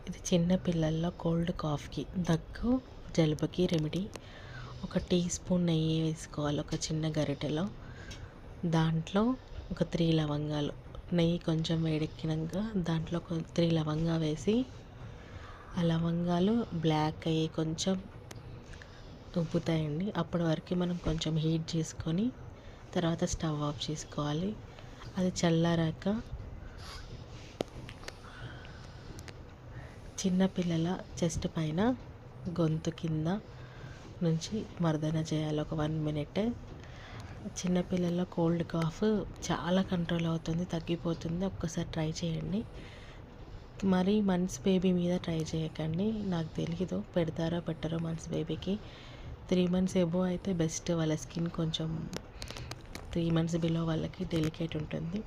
ఇది చిన్న పిల్లల్లో కోల్డ్ కాఫ్కి, దగ్గు, జలుబుకి రెమెడీ. ఒక టీ స్పూన్ నెయ్యి వేసుకోవాలి ఒక చిన్న గరిటెలో. దాంట్లో ఒక 3 లవంగాలు, నెయ్యి కొంచెం వేడెక్కినాక దాంట్లో 3 లవంగా వేసి, ఆ లవంగాలు బ్లాక్ అయ్యి కొంచెం ఉబ్బుతాయండి. అప్పటి వరకు మనం కొంచెం హీట్ చేసుకొని తర్వాత స్టవ్ ఆఫ్ చేసుకోవాలి. అది చల్లారాక చిన్నపిల్లల చెస్ట్ పైన, గొంతు కింద నుంచి మర్దన చేయాలి ఒక 1 మినిట్. చిన్నపిల్లల కోల్డ్ కాఫ్ చాలా కంట్రోల్ అవుతుంది, తగ్గిపోతుంది. ఒక్కసారి ట్రై చేయండి. మరి మంత్స్ బేబీ మీద ట్రై చేయకండి. నాకు తెలీదు పెడతారో పెట్టరో మంత్స్ బేబీకి. 3 మంత్స్ ఎబో అయితే బెస్ట్. వాళ్ళ స్కిన్ కొంచెం 3 మంత్స్ బిలో వాళ్ళకి డెలికేట్ ఉంటుంది.